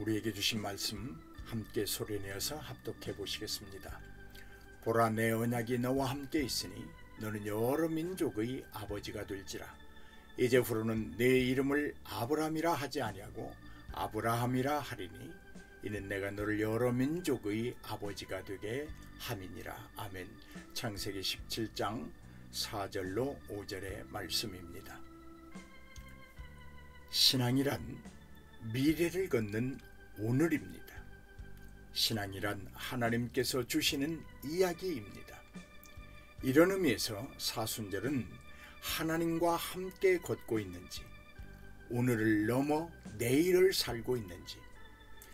우리에게 주신 말씀 함께 소리내어서 합독해 보시겠습니다. 보라, 내 언약이 너와 함께 있으니 너는 여러 민족의 아버지가 될지라. 이제후로는 내 이름을 아브라함이라 하지 아니하고 아브라함이라 하리니 이는 내가 너를 여러 민족의 아버지가 되게 함이니라. 아멘. 창세기 17장 4절로 5절의 말씀입니다. 신앙이란 미래를 걷는 오늘입니다. 신앙이란 하나님께서 주시는 이야기입니다. 이런 의미에서 사순절은 하나님과 함께 걷고 있는지, 오늘을 넘어 내일을 살고 있는지,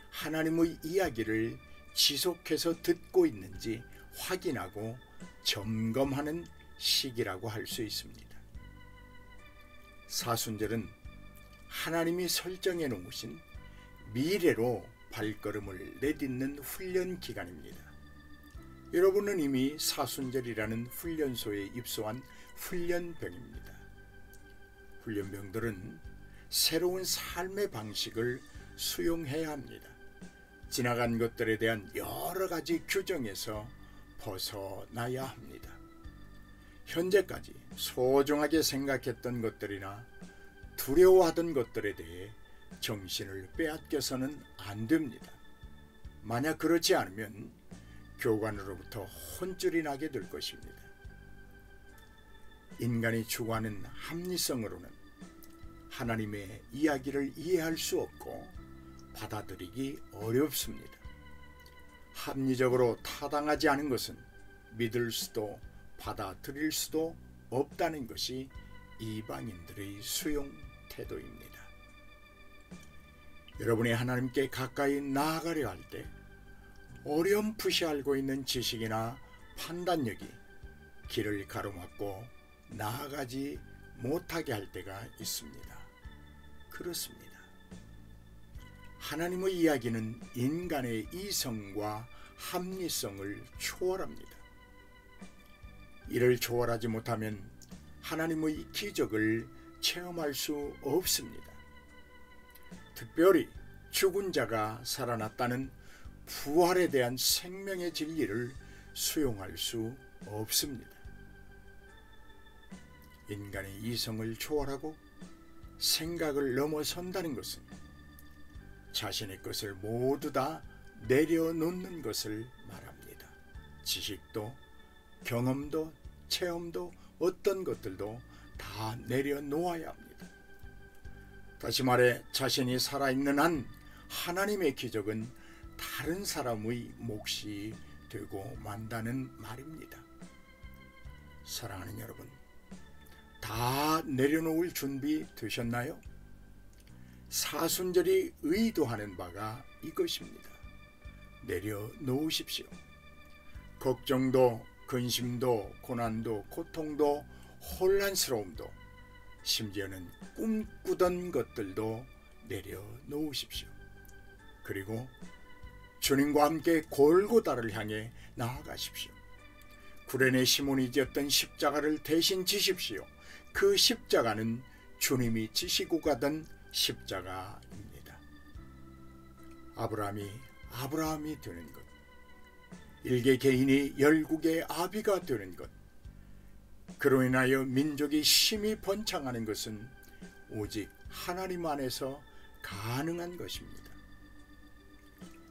하나님의 이야기를 지속해서 듣고 있는지 확인하고 점검하는 시기라고 할 수 있습니다. 사순절은 하나님이 설정해 놓으신 미래로 발걸음을 내딛는 훈련 기간입니다. 여러분은 이미 사순절이라는 훈련소에 입소한 훈련병입니다. 훈련병들은 새로운 삶의 방식을 수용해야 합니다. 지나간 것들에 대한 여러 가지 규정에서 벗어나야 합니다. 현재까지 소중하게 생각했던 것들이나 두려워하던 것들에 대해 정신을 빼앗겨서는 안 됩니다. 만약 그렇지 않으면 교관으로부터 혼쭐이 나게 될 것입니다. 인간이 추구하는 합리성으로는 하나님의 이야기를 이해할 수 없고 받아들이기 어렵습니다. 합리적으로 타당하지 않은 것은 믿을 수도 받아들일 수도 없다는 것이 이방인들의 수용 태도입니다. 여러분이 하나님께 가까이 나아가려 할 때 어렴풋이 알고 있는 지식이나 판단력이 길을 가로막고 나아가지 못하게 할 때가 있습니다. 그렇습니다. 하나님의 이야기는 인간의 이성과 합리성을 초월합니다. 이를 초월하지 못하면 하나님의 기적을 체험할 수 없습니다. 특별히 죽은 자가 살아났다는 부활에 대한 생명의 진리를 수용할 수 없습니다. 인간의 이성을 초월하고 생각을 넘어선다는 것은 자신의 것을 모두 다 내려놓는 것을 말합니다. 지식도, 경험도, 체험도, 어떤 것들도 다 내려놓아야 합니다. 다시 말해 자신이 살아있는 한 하나님의 기적은 다른 사람의 몫이 되고 만다는 말입니다. 사랑하는 여러분, 다 내려놓을 준비 되셨나요? 사순절이 의도하는 바가 이것입니다. 내려놓으십시오. 걱정도, 근심도, 고난도, 고통도, 혼란스러움도, 심지어는 꿈꾸던 것들도 내려놓으십시오. 그리고 주님과 함께 골고다를 향해 나아가십시오. 구레네 시몬이 지었던 십자가를 대신 지십시오. 그 십자가는 주님이 지시고 가던 십자가입니다. 아브라함이 되는 것, 일개 개인이 열국의 아비가 되는 것, 그로 인하여 민족이 심히 번창하는 것은 오직 하나님 안에서 가능한 것입니다.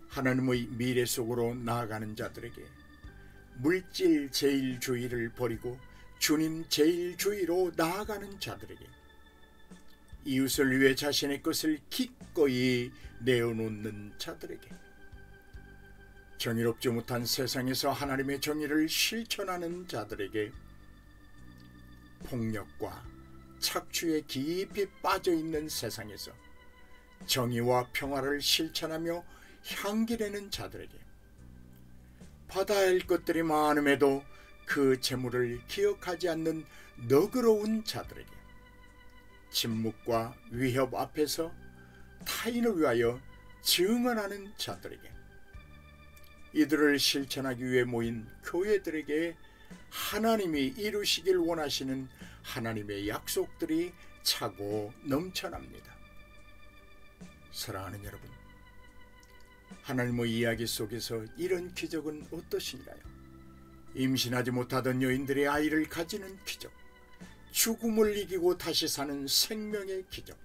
하나님의 미래 속으로 나아가는 자들에게 물질 제일주의를 버리고 주님 제일주의로 나아가는 자들에게, 이웃을 위해 자신의 것을 기꺼이 내어놓는 자들에게, 정의롭지 못한 세상에서 하나님의 정의를 실천하는 자들에게, 폭력과 착취에 깊이 빠져있는 세상에서 정의와 평화를 실천하며 향기내는 자들에게, 받아야 할 것들이 많음에도 그 재물을 기억하지 않는 너그러운 자들에게, 침묵과 위협 앞에서 타인을 위하여 증언하는 자들에게, 이들을 실천하기 위해 모인 교회들에게 하나님이 이루시길 원하시는 하나님의 약속들이 차고 넘쳐납니다. 사랑하는 여러분, 하나님의 이야기 속에서 이런 기적은 어떠신가요? 임신하지 못하던 여인들의 아이를 가지는 기적, 죽음을 이기고 다시 사는 생명의 기적,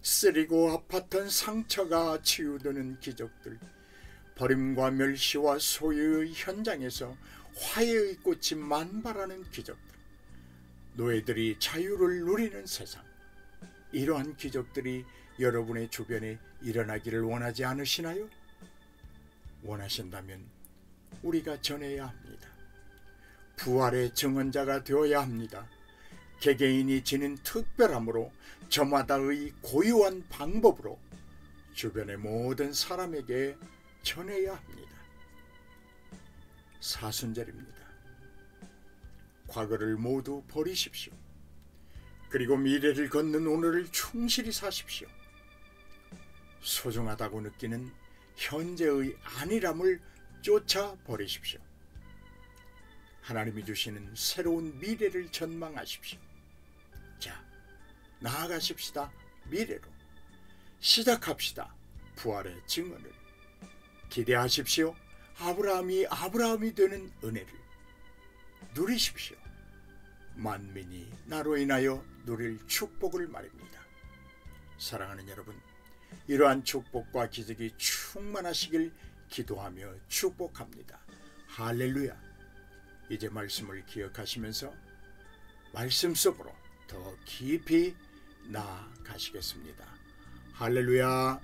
쓰리고 아팠던 상처가 치유되는 기적들, 버림과 멸시와 소유의 현장에서 화해의 꽃이 만발하는 기적들, 노예들이 자유를 누리는 세상, 이러한 기적들이 여러분의 주변에 일어나기를 원하지 않으시나요? 원하신다면 우리가 전해야 합니다. 부활의 증언자가 되어야 합니다. 개개인이 지닌 특별함으로 저마다의 고유한 방법으로 주변의 모든 사람에게 전해야 합니다. 사순절입니다. 과거를 모두 버리십시오. 그리고 미래를 걷는 오늘을 충실히 사십시오. 소중하다고 느끼는 현재의 안일함을 쫓아버리십시오. 하나님이 주시는 새로운 미래를 전망하십시오. 자, 나아가십시다. 미래로 시작합시다. 부활의 증언을 기대하십시오. 아브라함이 되는 은혜를 누리십시오. 만민이 나로 인하여 누릴 축복을 말입니다. 사랑하는 여러분, 이러한 축복과 기적이 충만하시길 기도하며 축복합니다. 할렐루야. 이제 말씀을 기억하시면서 말씀 속으로 더 깊이 나아가시겠습니다. 할렐루야.